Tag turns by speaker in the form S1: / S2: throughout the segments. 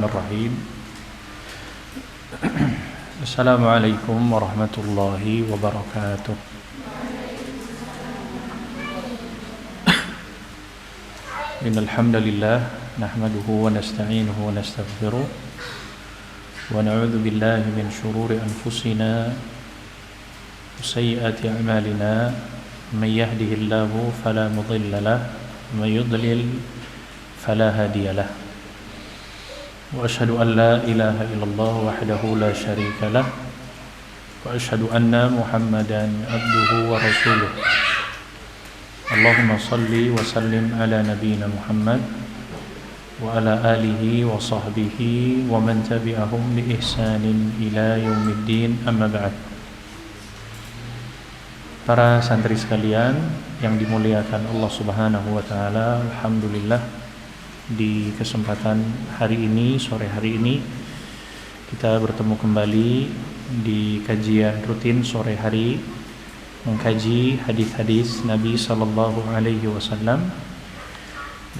S1: Bismillahirrahmanirrahim. Assalamualaikum warahmatullahi wabarakatuh. Innal hamdalillah nahmaduhu wa nasta'inuhu wa nastaghfiruh wa na'udzu billahi min shururi anfusina wa sayyiati a'malina. May yahdihillahu fala mudilla lahu wa may yudlil fala hadiya lahu. وأشهد أن لا إله إلا الله وحده لا شريك له وأشهد أن محمدا عبده ورسوله. اللهم صل وسلم على نبينا محمد وعلى آله وصحبه ومن تبعهم بإحسان إلى يوم الدين. أما بعد. Para santri sekalian yang dimuliakan Allah Subhanahu wa taala, alhamdulillah di kesempatan hari ini, sore hari ini, kita bertemu kembali di kajian rutin sore hari mengkaji hadis-hadis Nabi sallallahu alaihi wasallam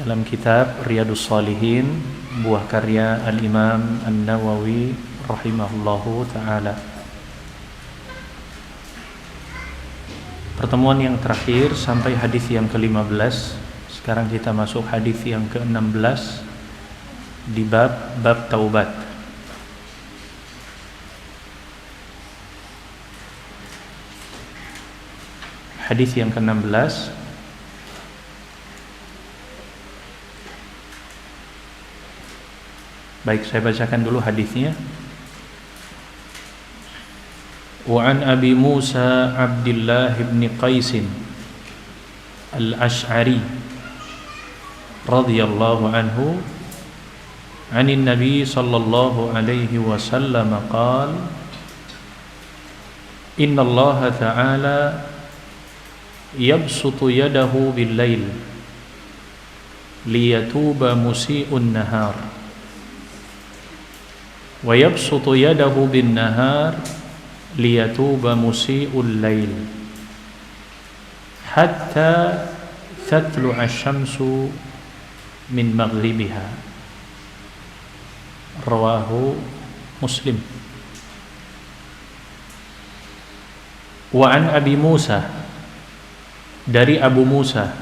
S1: dalam kitab Riyadhus Shalihin, buah karya Al-Imam An-Nawawi rahimahullahu taala. Pertemuan yang terakhir sampai hadis yang ke-15. Sekarang kita masuk hadis yang ke-16 di bab taubat. Hadis yang ke-16 baik, saya bacakan dulu hadisnya. Wa an Abi Musa Abdullah bin Qais al-Ash'ari radhiyallahu anhu anin Nabi sallallahu alaihi wasallam qala inna Allah ta'ala yabsutu yadahu bil lail liyatuba musii'un nahar wa yabsutu yadahu bin nahar liyatuba musii'ul lail hatta tatlu'a asy-syamsu min maghribiha. Rawahu Muslim. Wa an Abi Musa, dari Abu Musa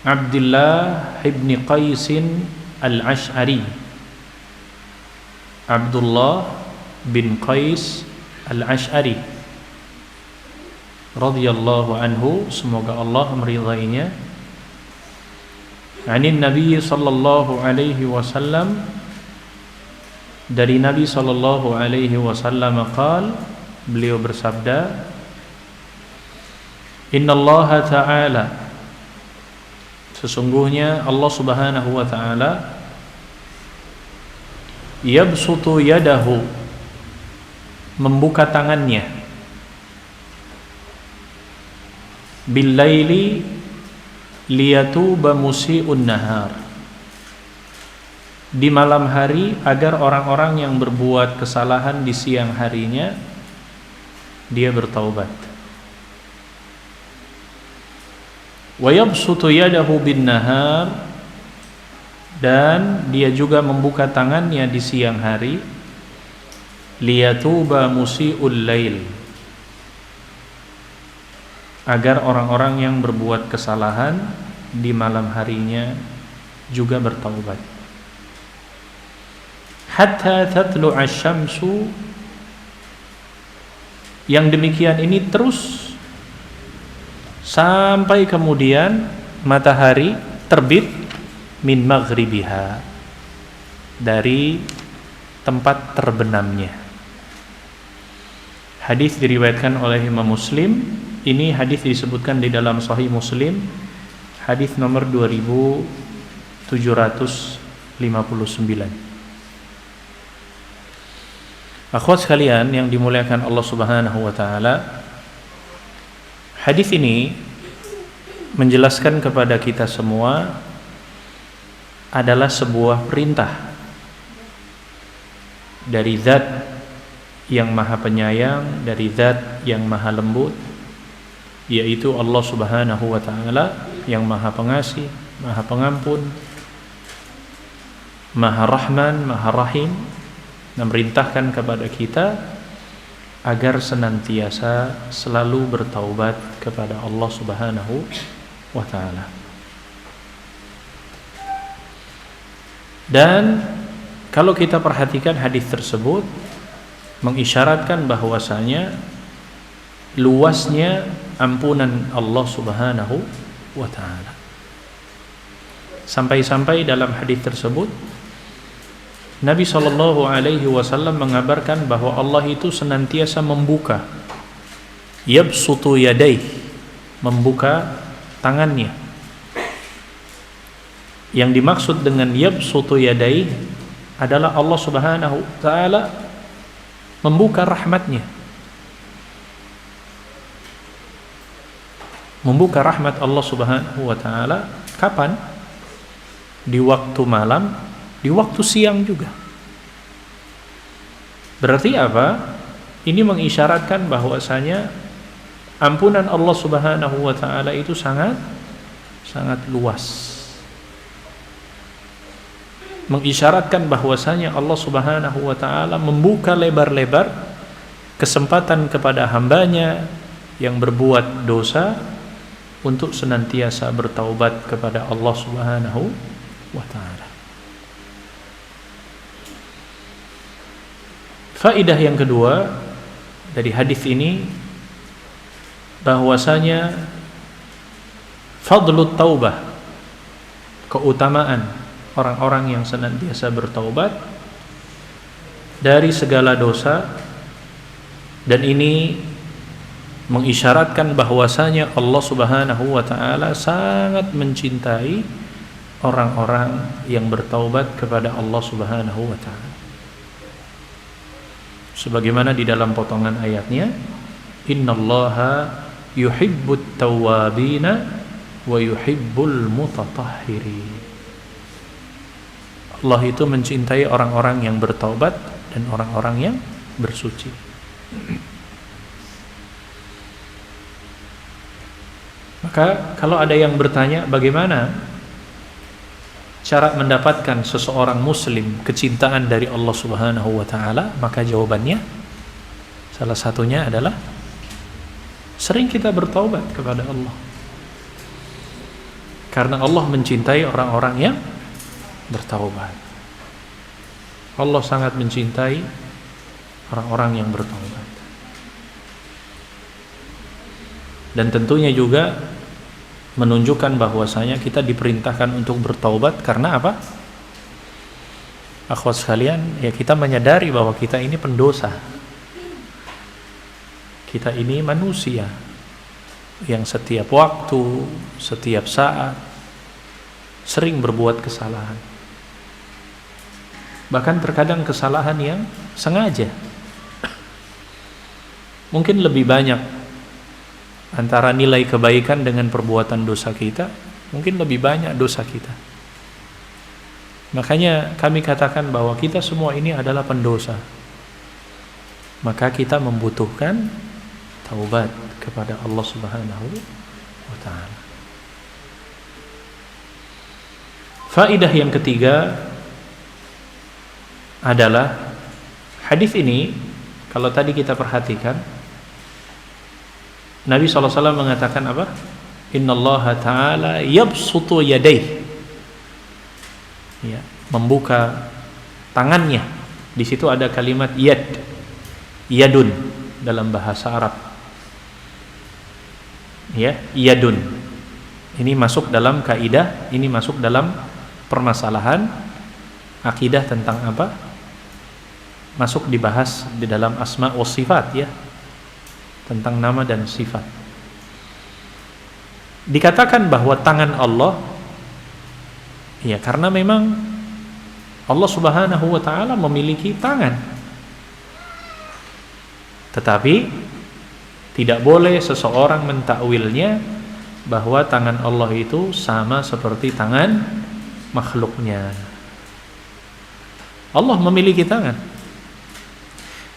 S1: Abdullah ibn Qais al-Ash'ari, Abdullah bin Qais al-Ash'ari radhiyallahu anhu, semoga Allah meridainya. Anin Nabi sallallahu alaihi wasallam, dari Nabi sallallahu alaihi wasallam qala, beliau bersabda, innallaha ta'ala, sesungguhnya Allah Subhanahu wa taala, yabsutu yadahu, membuka tangannya, bil laili liyatuba musii'un nahar, di malam hari, agar orang-orang yang berbuat kesalahan di siang harinya dia bertaubat. Wa yabsutu yadahu bin nahar, dan dia juga membuka tangannya di siang hari, liyatuba musii'ul lail, agar orang-orang yang berbuat kesalahan di malam harinya juga bertaubat. Hatta tatlu'a asy-syamsu, yang demikian ini terus sampai kemudian matahari terbit, min maghribiha, dari tempat terbenamnya. Hadis diriwayatkan oleh Imam Muslim. Ini hadis disebutkan di dalam Sahih Muslim, hadis nomor 2759. Akhwat sekalian yang dimuliakan Allah Subhanahu wa taala, hadis ini menjelaskan kepada kita semua adalah sebuah perintah dari Zat yang Maha Penyayang, dari Zat yang Maha Lembut, yaitu Allah Subhanahu wa taala yang Maha Pengasih, Maha Pengampun, Maha Rahman, Maha Rahim, memerintahkan kepada kita agar senantiasa selalu bertaubat kepada Allah Subhanahu wa taala. Dan kalau kita perhatikan hadis tersebut mengisyaratkan bahwasanya luasnya ampunan Allah Subhanahu wa taala. Sampai-sampai dalam hadis tersebut Nabi SAW mengabarkan bahwa Allah itu senantiasa membuka, yabsutu yadaih, membuka tangannya. Yang dimaksud dengan yabsutu yadaih adalah Allah Subhanahu wa taala membuka rahmatnya. Membuka rahmat Allah Subhanahu wa taala kapan? Di waktu malam, di waktu siang juga. Berarti apa? Ini mengisyaratkan bahwasanya ampunan Allah Subhanahu wa taala itu sangat luas. Mengisyaratkan bahwasanya Allah Subhanahu wa taala membuka lebar-lebar kesempatan kepada hambanya yang berbuat dosa untuk senantiasa bertaubat kepada Allah Subhanahu wa taala. Faedah yang kedua dari hadis ini bahwasanya fadlut taubah, keutamaan orang-orang yang senantiasa bertaubat dari segala dosa, dan ini mengisyaratkan bahwasanya Allah Subhanahu wa taala sangat mencintai orang-orang yang bertaubat kepada Allah Subhanahu wa taala. Sebagaimana di dalam potongan ayatnya, innallaha yuhibbut tawwabina wa yuhibbul mutatahhirin. Allah itu mencintai orang-orang yang bertaubat dan orang-orang yang bersuci. Maka kalau ada yang bertanya bagaimana cara mendapatkan seseorang muslim kecintaan dari Allah Subhanahu wa taala, maka jawabannya salah satunya adalah sering kita bertaubat kepada Allah. Karena Allah mencintai orang-orang yang bertaubat. Allah sangat mencintai orang-orang yang bertaubat. Dan tentunya juga menunjukkan bahwasanya kita diperintahkan untuk bertaubat karena apa? Akhwat sekalian, ya kita menyadari bahwa kita ini pendosa. Kita ini manusia yang setiap waktu, setiap saat sering berbuat kesalahan. Bahkan terkadang kesalahan yang sengaja. Mungkin lebih banyak antara nilai kebaikan dengan perbuatan dosa kita, mungkin lebih banyak dosa kita. Makanya kami katakan bahwa kita semua ini adalah pendosa. Maka kita membutuhkan taubat kepada Allah Subhanahu wa taala. Faedah yang ketiga adalah hadis ini, kalau tadi kita perhatikan, Nabi SAW mengatakan apa? Innallaha ta'ala yabsutu yadaih, ya, membuka tangannya. Di situ ada kalimat yad, yadun dalam bahasa Arab. Ya, yadun. Ini masuk dalam kaidah, ini masuk dalam permasalahan akidah tentang apa? Masuk dibahas di dalam asma wa sifat, ya, tentang nama dan sifat. Dikatakan bahwa tangan Allah, ya, karena memang Allah Subhanahu wa taala memiliki tangan. Tetapi tidak boleh seseorang mentakwilnya bahwa tangan Allah itu sama seperti tangan makhluknya. Allah memiliki tangan.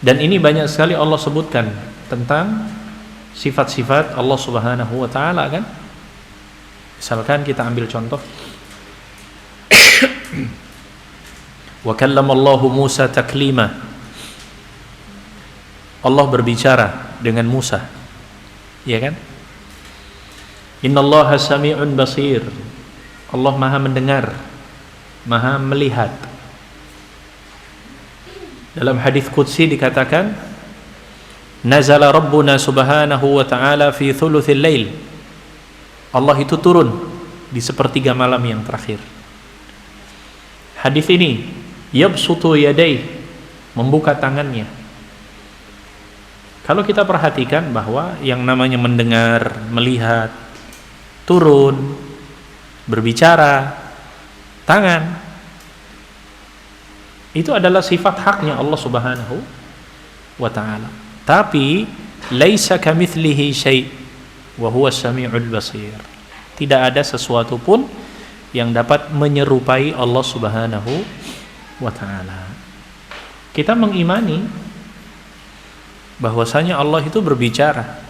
S1: Dan ini banyak sekali Allah sebutkan tentang sifat-sifat Allah Subhanahu wa taala, kan? Misalkan kita ambil contoh Wa kallamallahu Musa taklima. Allah berbicara dengan Musa. Ya kan? Innallaha sami'un basir. Allah Maha mendengar, Maha melihat. Dalam hadis qudsi dikatakan, nazala rabbuna subhanahu wa ta'ala fi thuluthil lail. Allah itu turun di sepertiga malam yang terakhir. Hadis ini, yabsutu yadayhi, membuka tangannya. Kalau kita perhatikan bahwa yang namanya mendengar, melihat, turun, berbicara, tangan, itu adalah sifat haknya Allah Subhanahu wa ta'ala. Tapi laisa kamitslihi syai' wa huwa as-sami'ul basir. Tidak ada sesuatu pun yang dapat menyerupai Allah Subhanahu wa ta'ala. Kita mengimani bahwasanya Allah itu berbicara.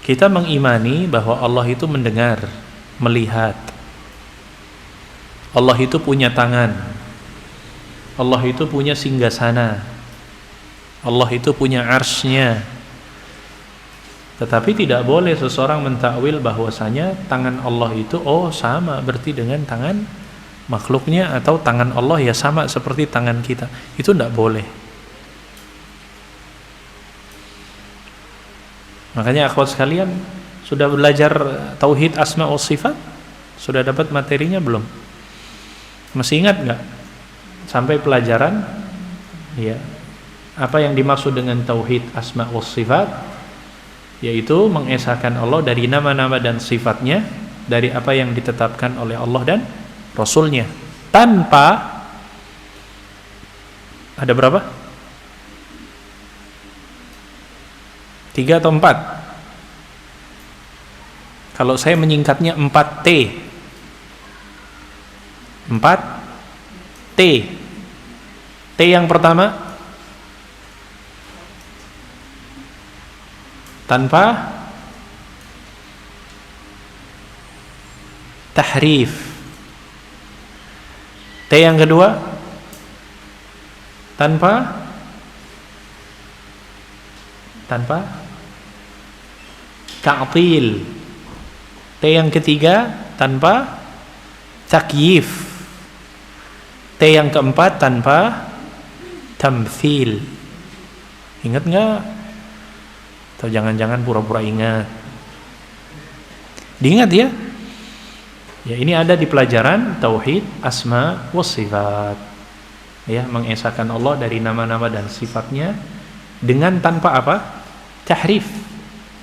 S1: Kita mengimani bahwa Allah itu mendengar, melihat. Allah itu punya tangan. Allah itu punya singgasana. Allah itu punya arsy-Nya. Tetapi tidak boleh seseorang mentakwil bahwasanya tangan Allah itu sama berarti dengan tangan makhluknya, atau tangan Allah ya sama seperti tangan kita. Itu tidak boleh. Makanya akhwat sekalian, sudah belajar tauhid asma wa sifat? Sudah dapat materinya belum? Masih ingat nggak sampai pelajaran ya apa yang dimaksud dengan tauhid asma wa sifat? Yaitu mengesahkan Allah dari nama-nama dan sifatnya, dari apa yang ditetapkan oleh Allah dan Rasulnya, tanpa ada berapa? 3 atau 4? Kalau saya menyingkatnya 4T. 4T. T yang pertama, tanpa tahrif. T yang kedua, tanpa ta'til. T yang ketiga, tanpa takyif. T yang keempat, tanpa tamthil. Ingat nggak? Atau jangan-jangan pura-pura ingat? Diingat ya? Ya, ini ada di pelajaran tauhid asma wa sifat. Ya, mengesahkan Allah dari nama-nama dan sifatnya dengan tanpa apa? Tahrif.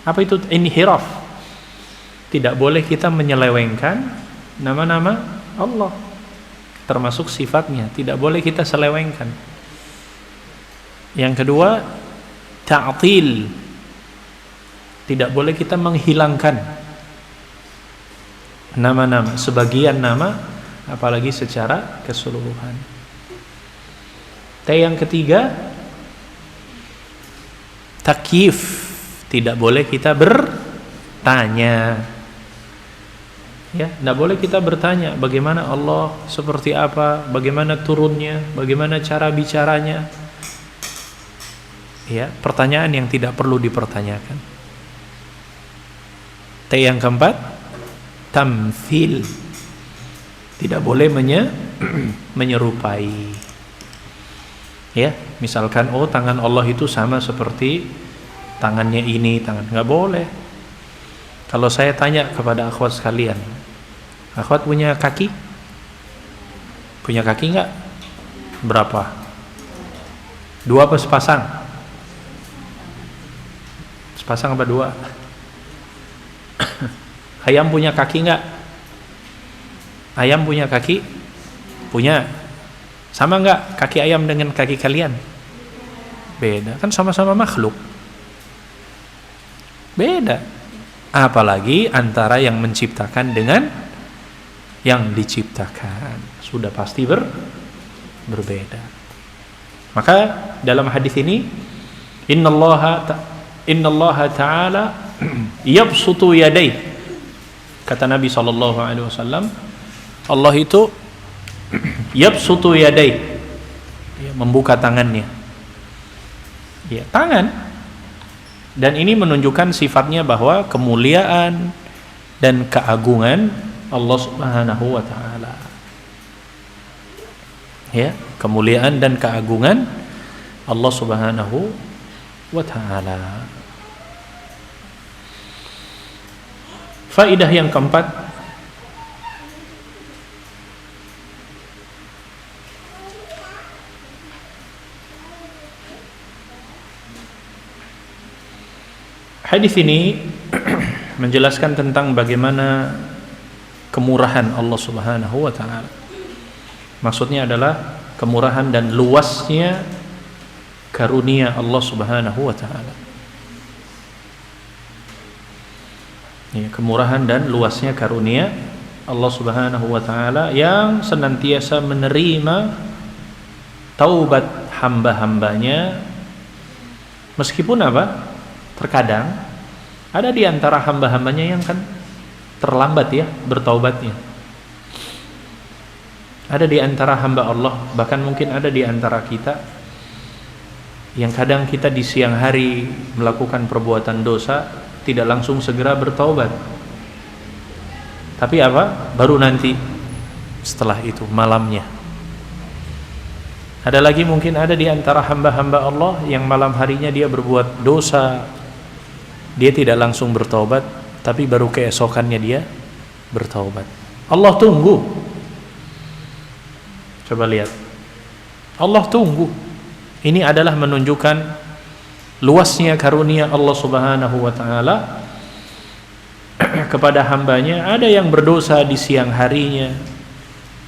S1: Apa itu inhiraf? Tidak boleh kita menyelewengkan nama-nama Allah, termasuk sifatnya. Tidak boleh kita selewengkan. Yang kedua, ta'til. Tidak boleh kita menghilangkan nama-nama, sebagian nama, apalagi secara keseluruhan. Yang ketiga, takyif. Tidak boleh kita bertanya. Ya, tidak boleh kita bertanya bagaimana Allah, seperti apa, bagaimana turunnya, bagaimana cara bicaranya. Ya, pertanyaan yang tidak perlu dipertanyakan. Yang keempat, tamthil. Tidak boleh menyerupai. Ya, misalkan tangan Allah itu sama seperti tangannya ini, nggak boleh. Kalau saya tanya kepada akhwat sekalian, akhwat punya kaki? Punya kaki nggak? Berapa? 2 apa sepasang? Sepasang apa 2? Ayam punya kaki nggak? Ayam punya kaki? Punya. Sama nggak kaki ayam dengan kaki kalian? Beda, kan sama-sama makhluk. Beda. Apalagi antara yang menciptakan dengan yang diciptakan, sudah pasti berbeda. Maka dalam hadis ini, innallaha ta'ala yabsutu yadayhi. Kata Nabi SAW, Allah itu Yabsutu yadai, ya, membuka tangannya. Ya, tangan. Dan ini menunjukkan sifatnya bahwa kemuliaan dan keagungan Allah Subhanahu wa taala. Ya, kemuliaan dan keagungan Allah Subhanahu wa taala. Faedah yang keempat, hadis ini menjelaskan tentang bagaimana kemurahan Allah Subhanahu wa taala. Maksudnya adalah kemurahan dan luasnya karunia Allah Subhanahu wa taala. Ya, kemurahan dan luasnya karunia Allah Subhanahu wa taala yang senantiasa menerima taubat hamba-hambanya, meskipun apa? Terkadang ada di antara hamba-hambanya yang kan terlambat ya bertaubatnya. Ada di antara hamba Allah, bahkan mungkin ada di antara kita yang kadang kita di siang hari melakukan perbuatan dosa tidak langsung segera bertaubat. Tapi apa? Baru nanti setelah itu malamnya. Ada lagi mungkin ada di antara hamba-hamba Allah yang malam harinya dia berbuat dosa, dia tidak langsung bertaubat, tapi baru keesokannya dia bertaubat. Allah tunggu. Coba lihat, Allah tunggu. Ini adalah menunjukkan luasnya karunia Allah Subhanahu wa taala kepada hambanya. Ada yang berdosa di siang harinya,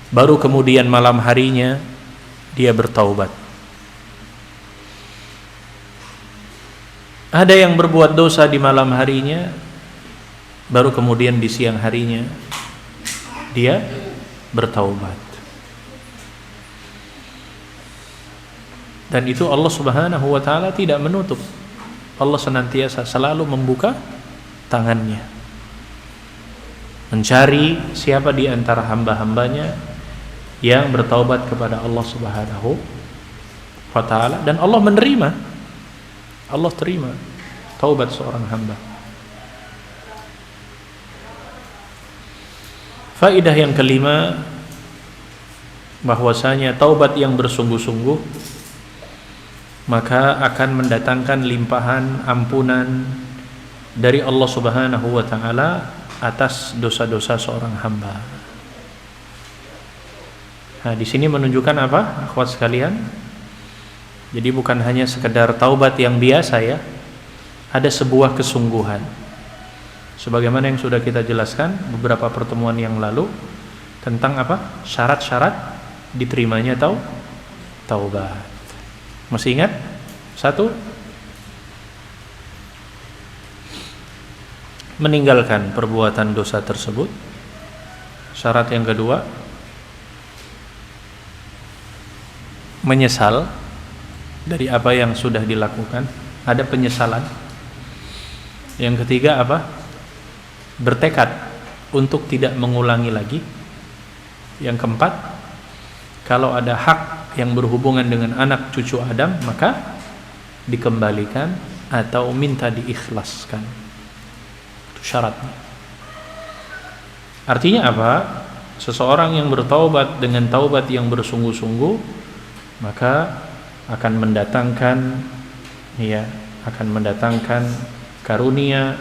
S1: baru kemudian malam harinya dia bertaubat. Ada yang berbuat dosa di malam harinya, baru kemudian di siang harinya dia bertaubat. Dan itu Allah Subhanahu wa taala tidak menutup. Allah senantiasa selalu membuka tangannya, mencari siapa di antara hamba-hambanya yang bertaubat kepada Allah Subhanahu wa taala, dan Allah menerima. Allah terima taubat seorang hamba. Faedah yang kelima, bahwasanya taubat yang bersungguh-sungguh maka akan mendatangkan limpahan ampunan dari Allah Subhanahu wa taala atas dosa-dosa seorang hamba. Nah, di sini menunjukkan apa, akhwat sekalian? Jadi bukan hanya sekedar taubat yang biasa ya. Ada sebuah kesungguhan. Sebagaimana yang sudah kita jelaskan beberapa pertemuan yang lalu tentang apa? Syarat-syarat diterimanya taubat. Masih ingat? Satu, meninggalkan perbuatan dosa tersebut. Syarat yang kedua, menyesal dari apa yang sudah dilakukan, ada penyesalan. Yang ketiga apa? Bertekad untuk tidak mengulangi lagi. Yang keempat, kalau ada hak yang berhubungan dengan anak cucu Adam, maka dikembalikan atau minta diikhlaskan. Itu syaratnya. Artinya apa? Seseorang yang bertaubat dengan taubat yang bersungguh-sungguh, maka akan mendatangkan karunia,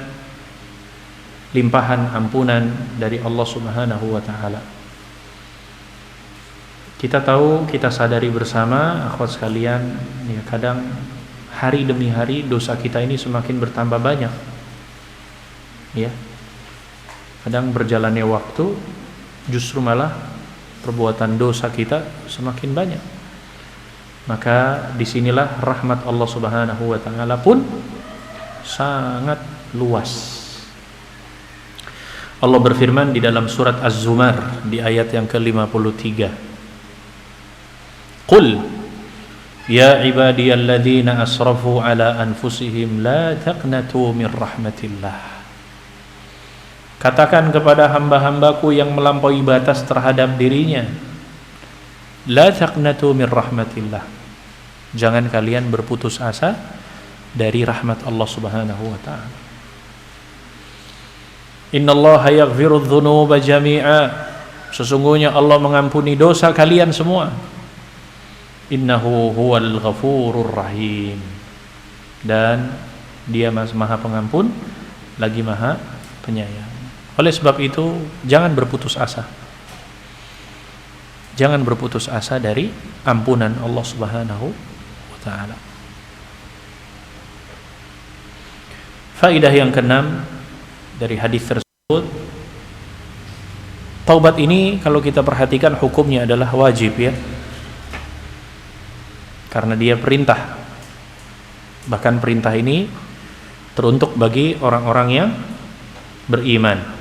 S1: limpahan ampunan dari Allah Subhanahu wa taala. Kita tahu, kita sadari bersama akhwat sekalian, ya, kadang hari demi hari dosa kita ini semakin bertambah banyak. Ya. Kadang berjalannya waktu justru malah perbuatan dosa kita semakin banyak. Maka disinilah rahmat Allah Subhanahu wa taala pun sangat luas. Allah berfirman di dalam surat Az-Zumar di ayat yang ke-53. Qul ya ibadiyalladzina asrafu ala anfusihim la taqnatu min rahmatillah. Katakan kepada hamba-hambaku yang melampaui batas terhadap dirinya, La taqnatu min rahmatillah. Jangan kalian berputus asa dari rahmat Allah Subhanahu wa taala. Innallaha yaghfiru dzunuba jami'a. Sesungguhnya Allah mengampuni dosa kalian semua. Innahu huwal ghafurur rahim. Dan Dia Maha Pengampun lagi Maha Penyayang. Oleh sebab itu, jangan berputus asa. Jangan berputus asa dari ampunan Allah Subhanahu wa taala. Faedah yang keenam dari hadis tersebut, taubat ini kalau kita perhatikan hukumnya adalah wajib ya. Karena dia perintah. Bahkan perintah ini teruntuk bagi orang-orang yang beriman.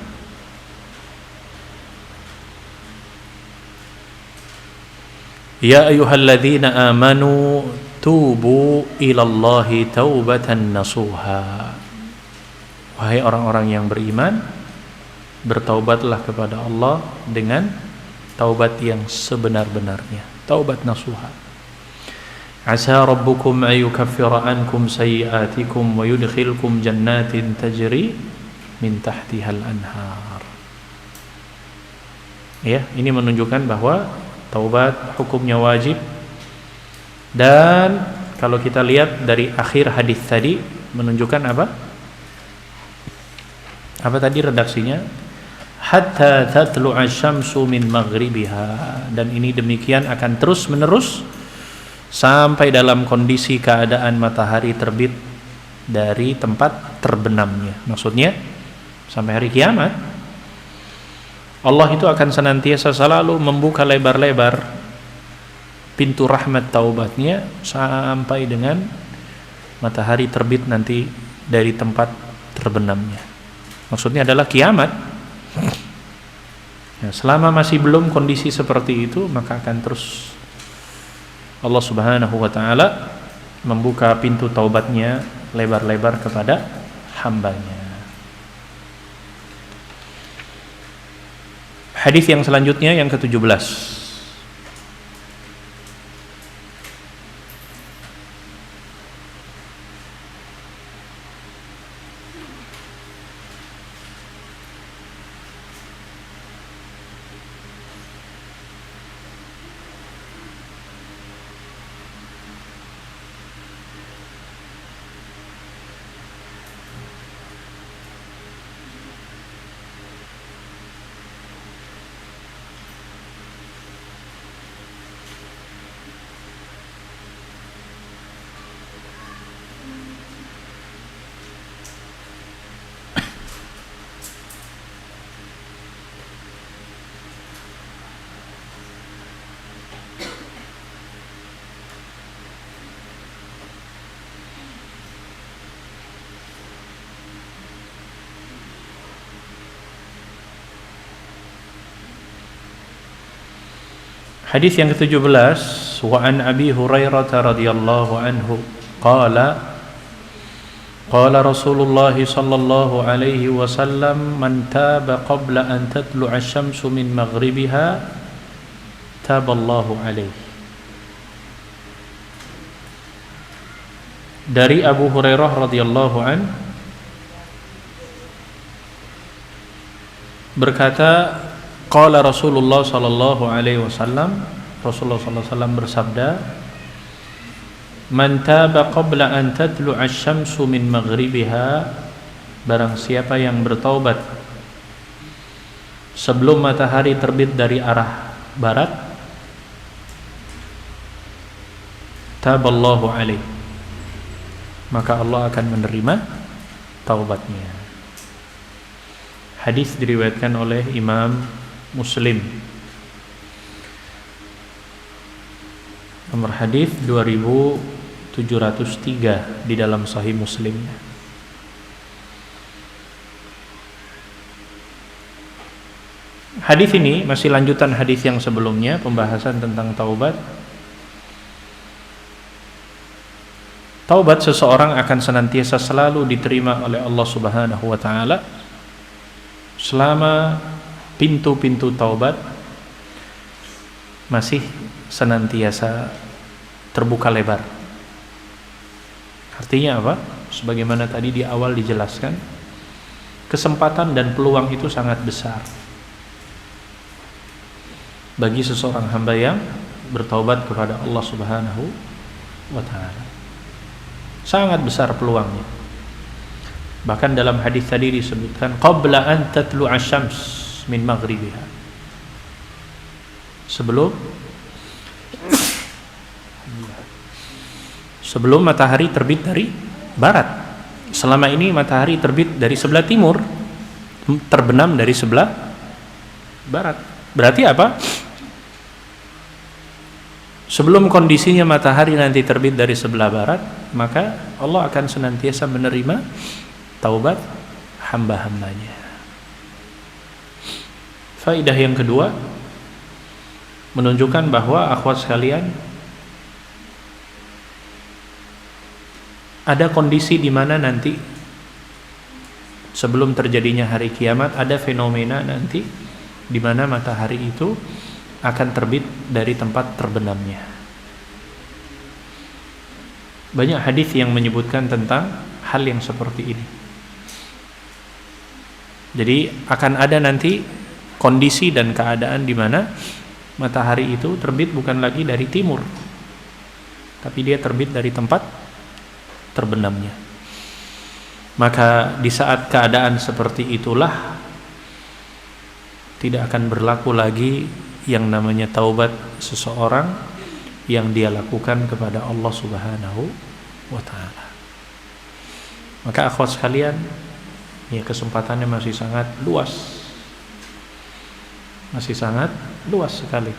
S1: Ya ayyuhalladzina amanu tubu ilallahi taubatan nasuha. Wahai orang-orang yang beriman, bertaubatlah kepada Allah dengan taubat yang sebenar-benarnya, taubat nasuha. Asa rabbukum ayyukaffira ankum sayyi'atikum wa yudkhilkum jannatin tajri min tahtihal anhar. Ya, ini menunjukkan bahwa taubat hukumnya wajib. Dan kalau kita lihat dari akhir hadis tadi menunjukkan apa? Apa tadi redaksinya? Hatta tatlu'a syamsu min maghribiha. Dan ini demikian akan terus menerus sampai dalam kondisi keadaan matahari terbit dari tempat terbenamnya. Maksudnya sampai hari kiamat Allah itu akan senantiasa selalu membuka lebar-lebar pintu rahmat taubatnya sampai dengan matahari terbit nanti dari tempat terbenamnya. Maksudnya adalah kiamat. Nah, selama masih belum kondisi seperti itu, maka akan terus Allah Subhanahu wa taala membuka pintu taubatnya lebar-lebar kepada hambanya. Hadis yang selanjutnya yang ke-17. Hadis yang ke-17, wa an Abi Hurairah radhiyallahu anhu qala qala Rasulullah sallallahu alaihi wasallam man taba qabla an tatlu'a asy-syamsu min maghribiha taballahu alaihi. Dari Abu Hurairah radhiyallahu an berkata, qala Rasulullah sallallahu alaihi wasallam, Rasulullah sallallahu alaihi wasallam bersabda, man taba qabla an tatlu'a asy-syamsu min maghribiha, barang siapa yang bertaubat sebelum matahari terbit dari arah barat, taballahu alaihi, maka Allah akan menerima taubatnya. Hadis diriwayatkan oleh Imam Muslim. Nomor hadis 2703 di dalam Sahih Muslimnya. Hadis ini masih lanjutan hadis yang sebelumnya, pembahasan tentang taubat. Taubat seseorang akan senantiasa selalu diterima oleh Allah Subhanahu wa taala selama pintu-pintu taubat masih senantiasa terbuka lebar. Artinya apa? Sebagaimana tadi di awal dijelaskan, kesempatan dan peluang itu sangat besar bagi seseorang hamba yang bertaubat kepada Allah Subhanahu wa taala. Sangat besar peluangnya. Bahkan dalam hadis tadi disebutkan qabla an tatlu'a syams min maghribiha. Sebelum matahari terbit dari barat. Selama ini matahari terbit dari sebelah timur, terbenam dari sebelah barat. Berarti apa? Sebelum kondisinya matahari nanti terbit dari sebelah barat, maka Allah akan senantiasa menerima taubat hamba-hambanya. Faidah yang kedua menunjukkan bahwa akhwat sekalian, ada kondisi di mana nanti sebelum terjadinya hari kiamat ada fenomena nanti di mana matahari itu akan terbit dari tempat terbenamnya. Banyak hadis yang menyebutkan tentang hal yang seperti ini. Jadi akan ada nanti kondisi dan keadaan di mana matahari itu terbit bukan lagi dari timur, tapi dia terbit dari tempat terbenamnya. Maka di saat keadaan seperti itulah tidak akan berlaku lagi yang namanya taubat seseorang yang dia lakukan kepada Allah Subhanahu wa taala. Maka akhwat sekalian, ya kesempatannya masih sangat luas. Masih sangat luas sekali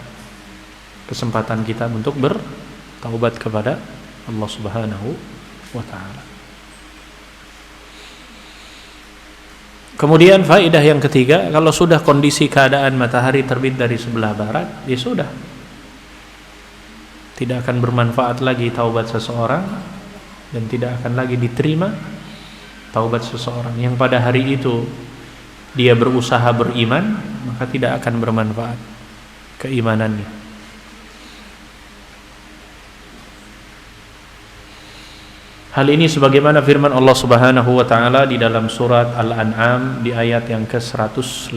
S1: kesempatan kita untuk bertaubat kepada Allah Subhanahu wa taala. Kemudian faedah yang ketiga, kalau sudah kondisi keadaan matahari terbit dari sebelah barat, ya sudah, tidak akan bermanfaat lagi taubat seseorang dan tidak akan lagi diterima taubat seseorang yang pada hari itu dia berusaha beriman, maka tidak akan bermanfaat keimanannya. Hal ini sebagaimana firman Allah Subhanahu wa taala di dalam surat Al-An'am di ayat yang ke-158.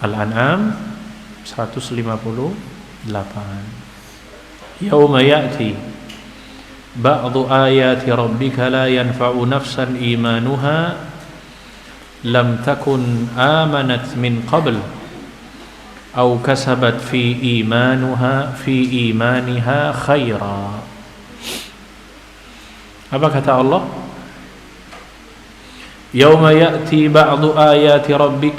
S1: Al-An'am 158. Yauma ya'ti ba'du ayati rabbika la yanfa'u nafsan imanuha lam takun amanat min qabl aw kasabat fi imaniha khaira. Apa kata Allah? Yauma ya'ti ba'du ayati rabbik,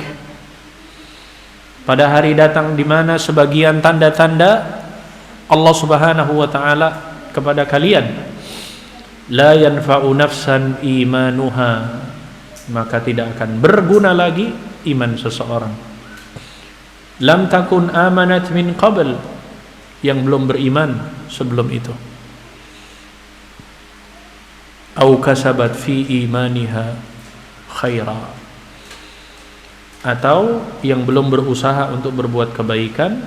S1: pada hari datang di mana sebagian tanda-tanda Allah Subhanahu wa taala kepada kalian, la yanfa'u nafsan imanuha, maka tidak akan berguna lagi iman seseorang. Lam takun amanat min qabl, yang belum beriman sebelum itu. Au kasabat fi imaniha khaira, atau yang belum berusaha untuk berbuat kebaikan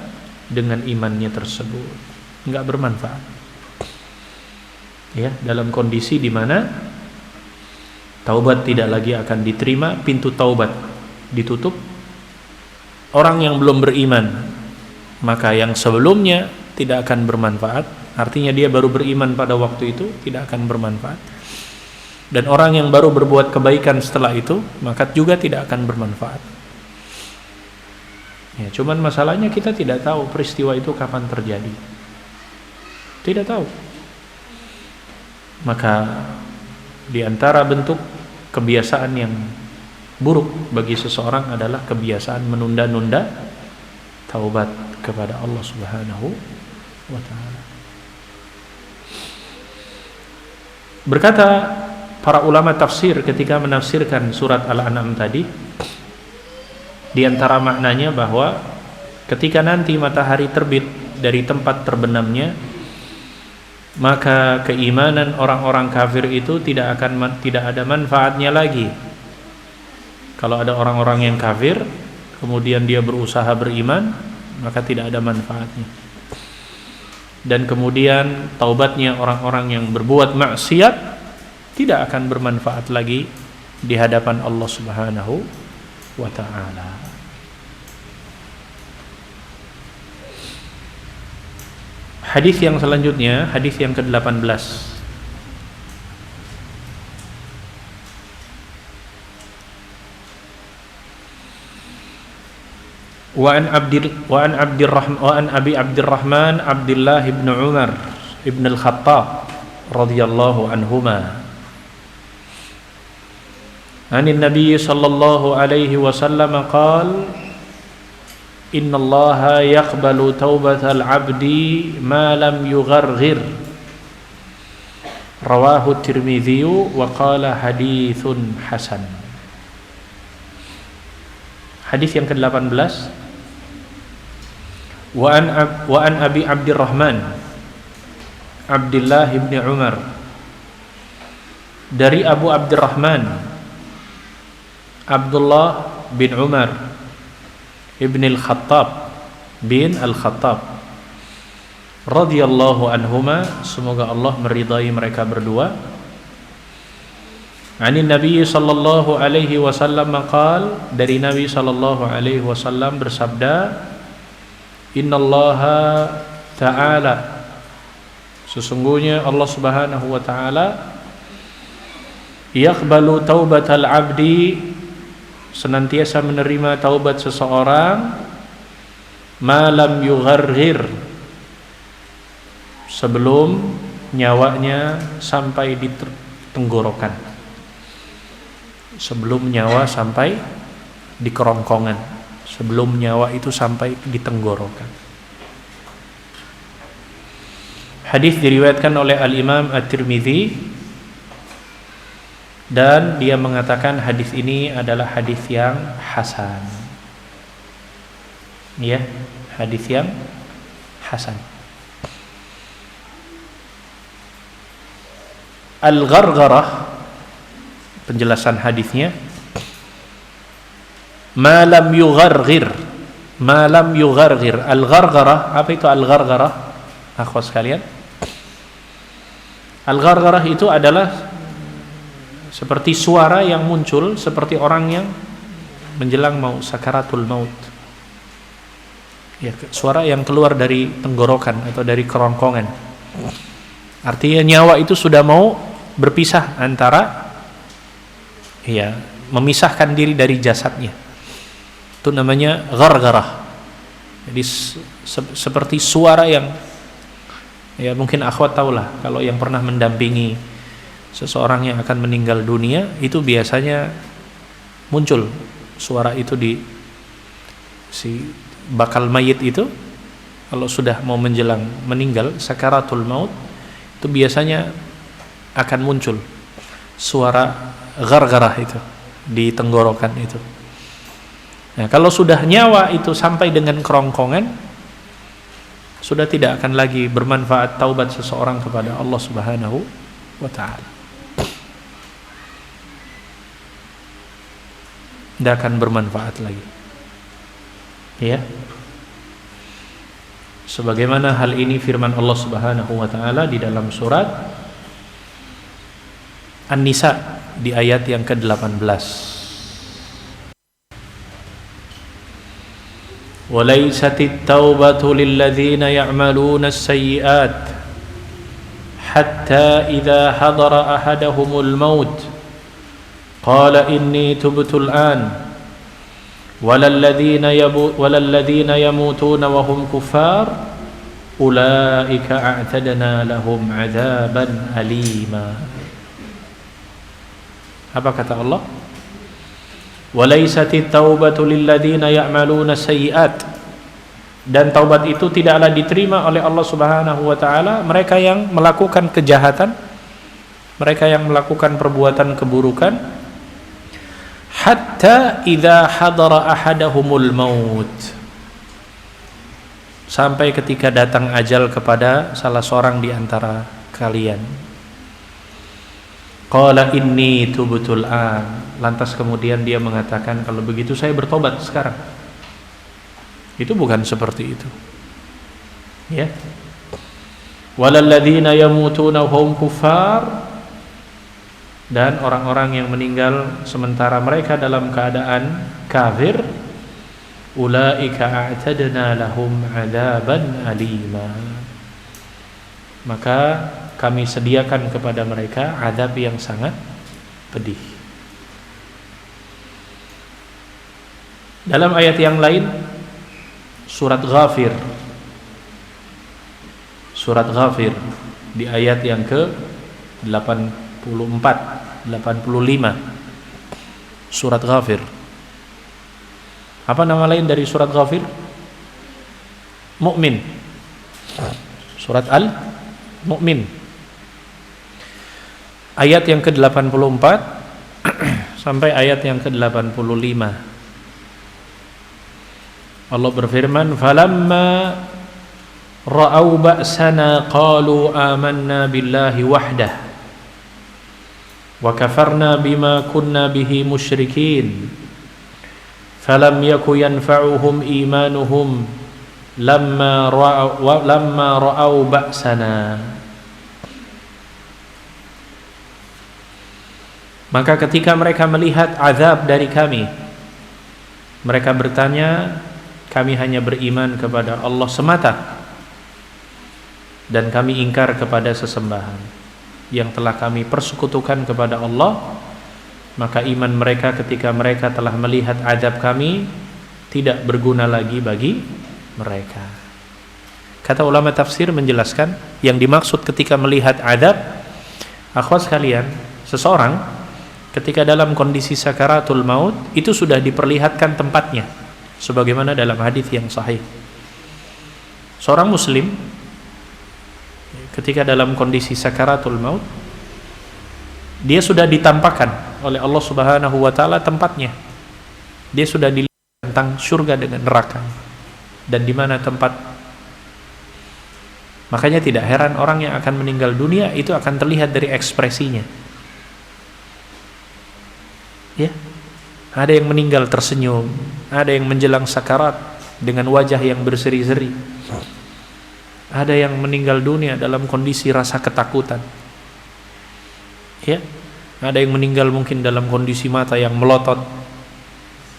S1: dengan imannya tersebut, enggak bermanfaat. Ya, dalam kondisi di mana taubat tidak lagi akan diterima, pintu taubat ditutup, orang yang belum beriman, maka yang sebelumnya tidak akan bermanfaat. Artinya dia baru beriman pada waktu itu, tidak akan bermanfaat. Dan orang yang baru berbuat kebaikan setelah itu, maka juga tidak akan bermanfaat. Ya, cuman masalahnya kita tidak tahu peristiwa itu kapan terjadi. Tidak tahu. Maka di antara bentuk kebiasaan yang buruk bagi seseorang adalah kebiasaan menunda-nunda taubat kepada Allah Subhanahu wa taala. Berkata para ulama tafsir ketika menafsirkan surat Al-An'am tadi, di antara maknanya bahwa ketika nanti matahari terbit dari tempat terbenamnya, maka keimanan orang-orang kafir itu tidak ada manfaatnya lagi. Kalau ada orang-orang yang kafir, kemudian dia berusaha beriman, maka tidak ada manfaatnya. Dan kemudian taubatnya orang-orang yang berbuat maksiat tidak akan bermanfaat lagi di hadapan Allah Subhanahu wa ta'ala. Hadis yang selanjutnya, hadis yang ke-18. Wa an Abi Abdurrahman Abdullah ibn Umar ibn al-Khattab radhiyallahu anhuma anin Nabi sallallahu alaihi wasallam qala inna Allaha yaqbalu taubatal abdi ma lam yugharghir rawahu Tirmidzi wa qala haditsun hasan. Hadis yang ke-18. Wa an Abi Abdurrahman Abdullah ibn Umar, dari Abu Abdurrahman Abdullah bin Umar ibn al-Khattab bin al-Khattab radhiyallahu anhuma, semoga Allah meridai mereka berdua. Anin Nabi sallallahu alaihi wasallam qala, dari Nabi sallallahu alaihi wasallam bersabda, innallaha ta'ala, sesungguhnya Allah Subhanahu wa ta'ala, yaqbalu taubatal abdi, senantiasa menerima taubat seseorang, ma lam yugharghir, sebelum nyawanya sampai di tenggorokan, sebelum nyawa sampai di kerongkongan, sebelum nyawa itu sampai di tenggorokan. Hadis diriwayatkan oleh Al-Imam At-Tirmidzi, dan dia mengatakan hadis ini adalah hadis yang hasan. Ya, hadis yang hasan. Al-Ghargharah, penjelasan hadisnya, ma lam yugharghir, ma lam yugharghir. Al-Ghargharah, apa itu al-Ghargharah? Akhwat sekalian, al-Ghargharah itu adalah seperti suara yang muncul seperti orang yang menjelang mau sakaratul maut. Ya, suara yang keluar dari tenggorokan atau dari kerongkongan. Artinya nyawa itu sudah mau berpisah antara, ya, memisahkan diri dari jasadnya. Itu namanya ghargharah. Jadi seperti suara yang, ya mungkin akhwat tahulah, kalau yang pernah mendampingi seseorang yang akan meninggal dunia, itu biasanya muncul suara itu di si bakal mayit itu. Kalau sudah mau menjelang meninggal, sakaratul maut, itu biasanya akan muncul suara ghargharah itu di tenggorokan itu. Nah, kalau sudah nyawa itu sampai dengan kerongkongan, sudah tidak akan lagi bermanfaat taubat seseorang kepada Allah Subhanahu wa ta'ala. Tidak akan bermanfaat lagi. Ya. Sebagaimana hal ini firman Allah Subhanahu wa ta'ala di dalam surat An-Nisa di ayat yang ke-18. وَلَيْسَتِ التَّوْبَةُ لِلَّذِينَ يَعْمَلُونَ السَّيِّئَاتِ حَتَّى إِذَا حَضَرَ أَحَدَهُمُ الْمَوْتُ قَالَ إِنِّي تُبْتُ الْآنَ وَلَلَّذِينَ يَمُوتُونَ وَهُمْ كُفَّارٌ أُولَئِكَ أَعْتَدْنَا لَهُمْ عَذَابًا أَلِيمًا. Apa kata Allah? Walaysati taubatu lilladzina ya'maluna sayyi'at, dan taubat itu tidaklah diterima oleh Allah Subhanahu wa ta'ala mereka yang melakukan kejahatan, mereka yang melakukan perbuatan keburukan, hatta idza hadara ahadahumul maut, sampai ketika datang ajal kepada salah seorang di antara kalian. Qala inni tubtul an, lantas kemudian dia mengatakan, kalau begitu saya bertobat sekarang. Itu bukan seperti itu. Ya. Walalladzina yamutuna hum kuffar, dan orang-orang yang meninggal sementara mereka dalam keadaan kafir, ulaika a'tadna lahum 'adzaban alima, maka kami sediakan kepada mereka azab yang sangat pedih. Dalam ayat yang lain, surat Ghafir di ayat yang ke-84 85, surat Ghafir. Apa nama lain dari surat Ghafir? Mu'min. Surat Al-Mu'min. Ayat yang ke-84 sampai ayat yang ke-85. Allah berfirman, "Falamma ra'au ba'sana qalu amanna billahi wahdah wa kafarna bima kunna bihi musyrikin falam yaku yanfa'uhum imanuhum lamma ra'au ba'sana." Maka ketika mereka melihat azab dari kami, mereka bertanya, kami hanya beriman kepada Allah semata dan kami ingkar kepada sesembahan yang telah kami persekutukan kepada Allah. Maka iman mereka ketika mereka telah melihat azab kami tidak berguna lagi bagi mereka. Kata ulama tafsir menjelaskan, yang dimaksud ketika melihat azab, akhwat sekalian, seseorang ketika dalam kondisi sakaratul maut itu sudah diperlihatkan tempatnya, sebagaimana dalam hadis yang sahih. Seorang muslim ketika dalam kondisi sakaratul maut, dia sudah ditampakkan oleh Allah Subhanahu wa taala tempatnya. Dia sudah dilihat tentang surga dengan neraka dan di mana tempat. Makanya tidak heran orang yang akan meninggal dunia itu akan terlihat dari ekspresinya. Ya. Ada yang meninggal tersenyum, ada yang menjelang sakarat dengan wajah yang berseri-seri. Ada yang meninggal dunia dalam kondisi rasa ketakutan. Ya. Ada yang meninggal mungkin dalam kondisi mata yang melotot.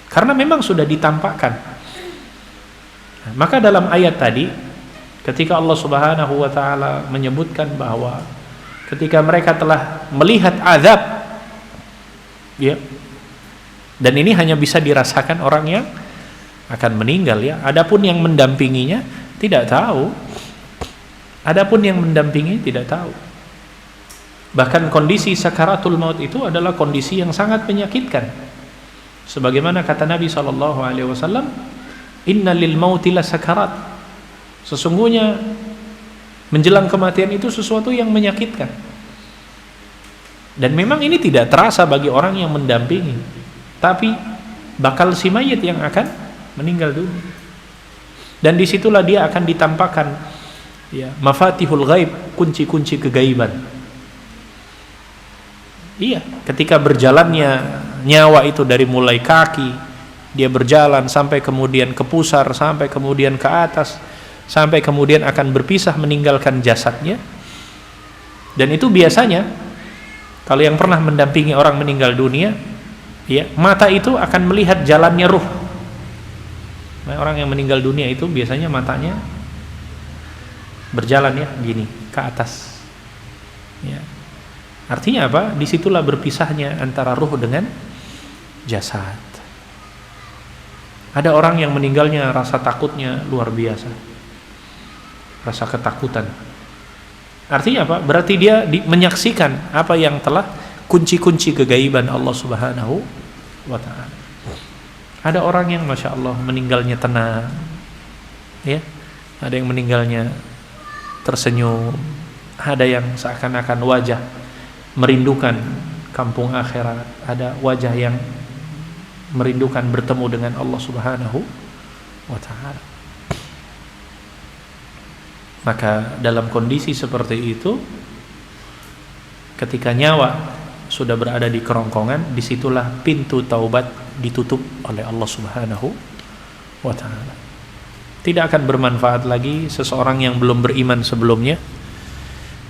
S1: Karena memang sudah ditampakkan. Nah, maka dalam ayat tadi ketika Allah Subhanahu wa taala menyebutkan bahwa ketika mereka telah melihat azab, ya. Dan ini hanya bisa dirasakan orang yang akan meninggal, ya. Adapun yang mendampinginya tidak tahu. Adapun yang mendampingi tidak tahu. Bahkan kondisi sakaratul maut itu adalah kondisi yang sangat menyakitkan. Sebagaimana kata Nabi SAW, "Inna lil mauti la sakarat." Sesungguhnya menjelang kematian itu sesuatu yang menyakitkan. Dan memang ini tidak terasa bagi orang yang mendampingi, tapi bakal si mayit yang akan meninggal dunia. Dan disitulah dia akan ditampakkan, ya, mafatihul ghaib, kunci-kunci kegaiban. Iya, ketika berjalannya nyawa itu dari mulai kaki, dia berjalan sampai kemudian ke pusar, sampai kemudian ke atas, sampai kemudian akan berpisah meninggalkan jasadnya. Dan itu biasanya kalau yang pernah mendampingi orang meninggal dunia, ya, mata itu akan melihat jalannya ruh. Nah, orang yang meninggal dunia itu biasanya matanya berjalan, ya, gini ke atas. Ya. Artinya apa? Disitulah berpisahnya antara ruh dengan jasad. Ada orang yang meninggalnya rasa takutnya luar biasa, rasa ketakutan. Artinya apa? Berarti dia menyaksikan apa yang telah kunci-kunci kegaiban Allah Subhanahu wa ta'ala. Ada orang yang Masya Allah meninggalnya tenang, ya. Ada yang meninggalnya tersenyum, ada yang seakan-akan wajah merindukan kampung akhirat, ada wajah yang merindukan bertemu dengan Allah Subhanahu wa ta'ala. Maka dalam kondisi seperti itu, ketika nyawa sudah berada di kerongkongan, disitulah pintu taubat ditutup oleh Allah Subhanahu wa ta'ala. Tidak akan bermanfaat lagi seseorang yang belum beriman sebelumnya,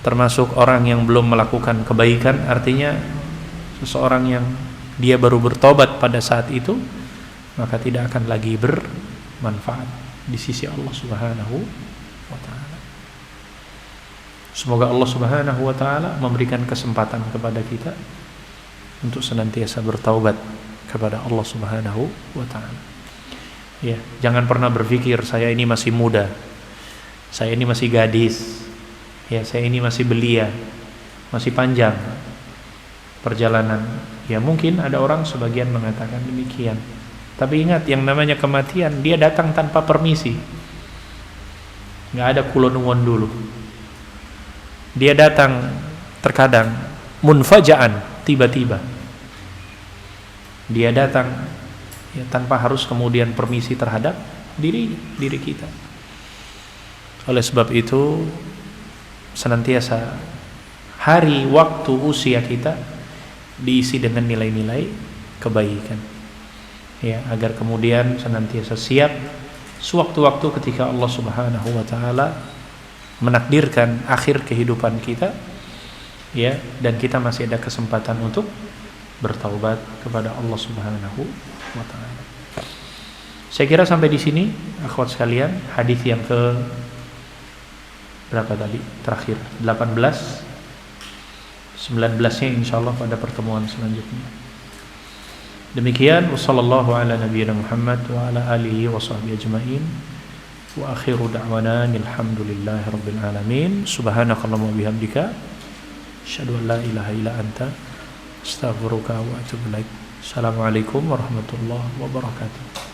S1: termasuk orang yang belum melakukan kebaikan. Artinya seseorang yang dia baru bertobat pada saat itu, maka tidak akan lagi bermanfaat di sisi Allah Subhanahu wa ta'ala. Semoga Allah Subhanahu wa ta'ala memberikan kesempatan kepada kita untuk senantiasa bertaubat kepada Allah Subhanahu wa ta'ala. Ya, jangan pernah berpikir saya ini masih muda, saya ini masih gadis, ya, saya ini masih belia, masih panjang perjalanan. Ya, mungkin ada orang sebagian mengatakan demikian. Tapi ingat, yang namanya kematian dia datang tanpa permisi. Nggak ada kulonwon dulu. Dia datang terkadang munfajaan, tiba-tiba. Dia datang ya, tanpa harus kemudian permisi terhadap diri kita. Oleh sebab itu, senantiasa hari, waktu, usia kita diisi dengan nilai-nilai kebaikan, ya, agar kemudian senantiasa siap sewaktu-waktu ketika Allah Subhanahu wa ta'ala menakdirkan akhir kehidupan kita, ya, dan kita masih ada kesempatan untuk bertaubat kepada Allah Subhanahu wa ta'ala. Saya kira sampai di sini, akhwat sekalian, hadis yang ke berapa tadi? Terakhir 18, 19-nya insyaallah pada pertemuan selanjutnya. Demikian, wassallallahu ala nabiyyina Muhammad wa ala alihi wa sahbihi ajma'in. Wa akhiru da'wana alhamdulillahi rabbil alamin. Subhanakallahumma bihamdika asyhadu an la ilaha illa anta astaghfiruka wa atubu ilaik. Assalamualaikum warahmatullahi wabarakatuh.